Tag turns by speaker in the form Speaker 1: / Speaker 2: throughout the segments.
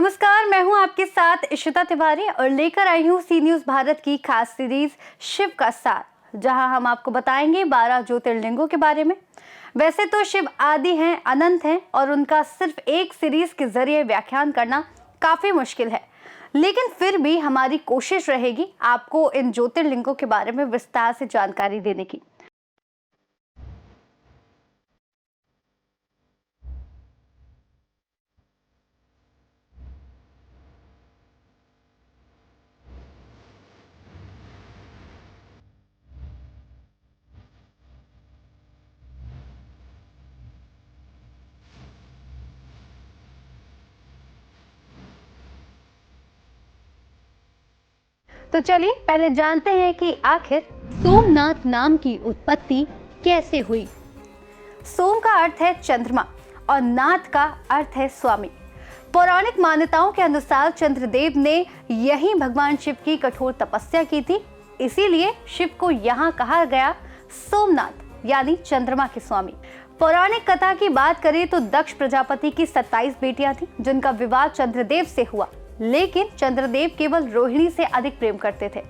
Speaker 1: नमस्कार, मैं हूं आपके साथ इशिता तिवारी और लेकर आई हूं सी न्यूज भारत की खास सीरीज शिव का सार, जहां हम आपको बताएंगे 12 ज्योतिर्लिंगों के बारे में। वैसे तो शिव आदि हैं, अनंत हैं और उनका सिर्फ एक सीरीज के जरिए व्याख्यान करना काफी मुश्किल है, लेकिन फिर भी हमारी कोशिश रहेगी आपको इन ज्योतिर्लिंगों के बारे में विस्तार से जानकारी देने की। तो चलिए पहले जानते हैं कि आखिर सोमनाथ नाम की उत्पत्ति कैसे हुई। सोम का अर्थ है चंद्रमा और नाथ का अर्थ है स्वामी। पौराणिक मान्यताओं के अनुसार चंद्रदेव ने यही भगवान शिव की कठोर तपस्या की थी, इसीलिए शिव को यहाँ कहा गया सोमनाथ, यानी चंद्रमा के स्वामी। पौराणिक कथा की बात करें तो दक्ष प्रजापति की 27 बेटियां थीं, जिनका विवाह चंद्रदेव से हुआ, लेकिन चंद्रदेव केवल रोहिणी से अधिक प्रेम करते थे।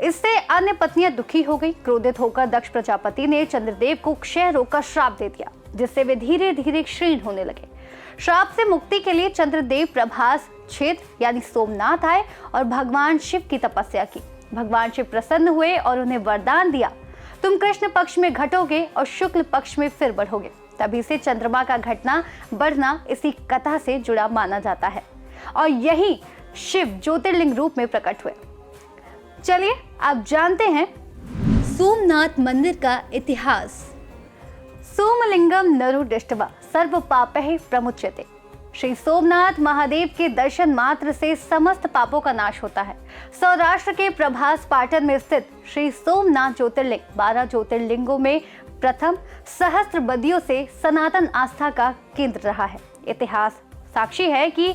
Speaker 1: इससे अन्य पत्नियां दुखी हो गई। क्रोधित होकर दक्ष प्रजापति ने चंद्रदेव को क्षय रोग का श्राप दे दिया, जिससे वे धीरे धीरे क्षीण होने लगे। श्राप से मुक्ति के लिए चंद्रदेव प्रभास क्षेत्र यानी सोमनाथ आए और भगवान शिव की तपस्या की। भगवान शिव प्रसन्न हुए और उन्हें वरदान दिया, तुम कृष्ण पक्ष में घटोगे और शुक्ल पक्ष में फिर बढ़ोगे। तभी से चंद्रमा का घटना बढ़ना इसी कथा से जुड़ा माना जाता है और यही शिव ज्योतिर्लिंग रूप में प्रकट हुए। चलिए अब जानते हैं सोमनाथ मंदिर का इतिहास। सोमलिंगम नरु दृष्ट्वा सर्व पापैः प्रमुच्यते। श्री सोमनाथ महादेव के दर्शन मात्र से समस्त पापों का नाश होता है। सौराष्ट्र के प्रभास पाटन में स्थित श्री सोमनाथ ज्योतिर्लिंग 12 ज्योतिर्लिंगों में प्रथम सहस्त्र बदियों से सनातन आस्था का केंद्र रहा है। इतिहास साक्षी है कि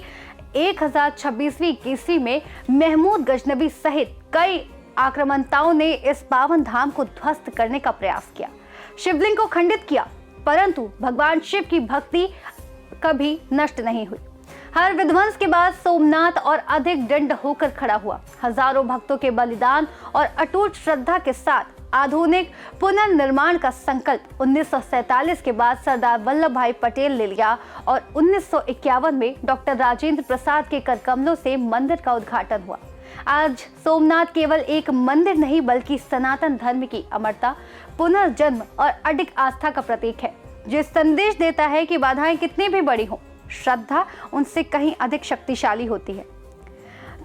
Speaker 1: 1026वीं ईस्वी में महमूद गजनबी सहित कई आक्रमणताओं ने इस पावन धाम को ध्वस्त करने का प्रयास किया, शिवलिंग को खंडित किया, परंतु भगवान शिव की भक्ति कभी नष्ट नहीं हुई। हर विध्वंस के बाद सोमनाथ और अधिक दृढ़ होकर खड़ा हुआ। हजारों भक्तों के बलिदान और अटूट श्रद्धा के साथ आधुनिक पुनर्निर्माण का संकल्प 1947 के बाद सरदार वल्लभ भाई पटेल ने लिया और 1951 में डॉक्टर राजेंद्र प्रसाद के करकमलों से मंदिर का उद्घाटन हुआ। आज सोमनाथ केवल एक मंदिर नहीं बल्कि सनातन धर्म की अमरता, पुनर्जन्म और अडिग आस्था का प्रतीक है, जो संदेश देता है कि बाधाएं कितनी भी बड़ी हों, श्रद्धा उनसे कहीं अधिक शक्तिशाली होती है।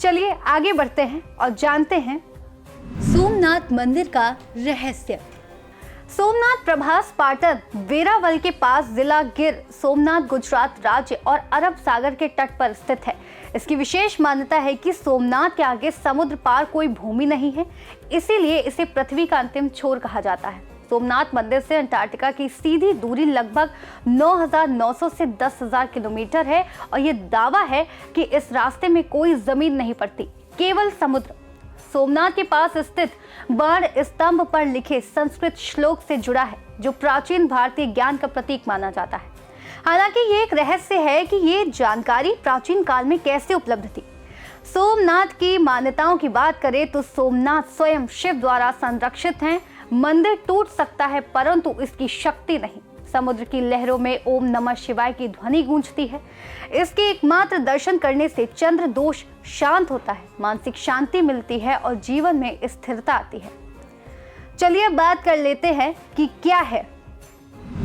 Speaker 1: चलिए आगे बढ़ते हैं और जानते हैं सोमनाथ मंदिर का रहस्य। सोमनाथ प्रभास पाटन वेरावल के पास जिला गिर सोमनाथ गुजरात राज्य और अरब सागर के तट पर स्थित है। इसकी विशेष मान्यता है कि सोमनाथ के आगे समुद्र पार कोई भूमि नहीं है, इसीलिए इसे पृथ्वी का अंतिम छोर कहा जाता है। सोमनाथ मंदिर से अंटार्कटिका की सीधी दूरी लगभग 9,900 से 10,000 किलोमीटर है और ये दावा है कि इस रास्ते में कोई जमीन नहीं पड़ती, केवल समुद्र। सोमनाथ के पास स्थित वर्ण स्तंभ पर लिखे संस्कृत श्लोक से जुड़ा है, जो प्राचीन भारतीय ज्ञान का प्रतीक माना जाता है। हालांकि ये एक रहस्य है कि ये जानकारी प्राचीन काल में कैसे उपलब्ध थी। सोमनाथ की मान्यताओं की बात करें तो सोमनाथ स्वयं शिव द्वारा संरक्षित हैं। मंदिर टूट सकता है परंतु इसकी शक्ति नहीं। समुद्र की लहरों में ओम नमः शिवाय की ध्वनि गूंजती है। इसके एकमात्र दर्शन करने से चंद्र दोष शांत होता है, मानसिक शांति मिलती है और जीवन में स्थिरता आती है। चलिए बात कर लेते हैं कि क्या है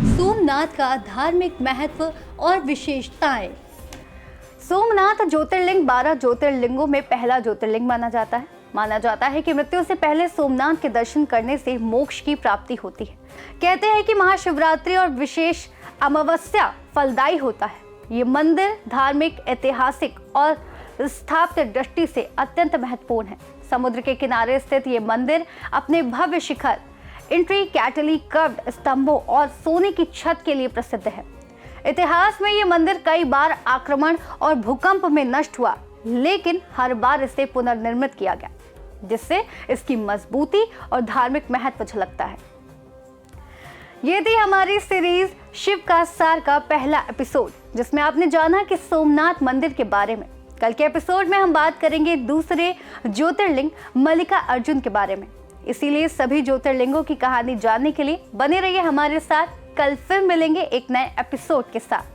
Speaker 1: सोमनाथ का धार्मिक महत्व और विशेषताएं। सोमनाथ ज्योतिर्लिंग 12 ज्योतिर्लिंगों में पहला ज्योतिर्लिंग माना जाता है कि मृत्यु से पहले सोमनाथ के दर्शन करने से मोक्ष की प्राप्ति होती है। कहते हैं कि महाशिवरात्रि और विशेष अमावस्या फलदायी होता है। ये मंदिर धार्मिक, ऐतिहासिक और स्थापत्य दृष्टि से अत्यंत महत्वपूर्ण है। समुद्र के किनारे स्थित ये मंदिर अपने भव्य शिखर, इंट्रिकैटली कर्व्ड स्तंभों और सोने की छत के लिए प्रसिद्ध है। इतिहास में ये मंदिर कई बार आक्रमण और भूकंप में नष्ट हुआ, लेकिन हर बार इसे पुनर्निर्मित किया गया, जिससे इसकी मजबूती और धार्मिक महत्व झलकता है। ये थी हमारी सीरीज शिव का सार का पहला एपिसोड, जिसमें आपने जाना कि सोमनाथ मंदिर के बारे में। कल के एपिसोड में हम बात करेंगे दूसरे ज्योतिर्लिंग मल्लिका अर्जुन के बारे में। इसीलिए सभी ज्योतिर्लिंगों की कहानी जानने के लिए बने रहिए हमारे साथ। कल फिर मिलेंगे एक नए एपिसोड के साथ।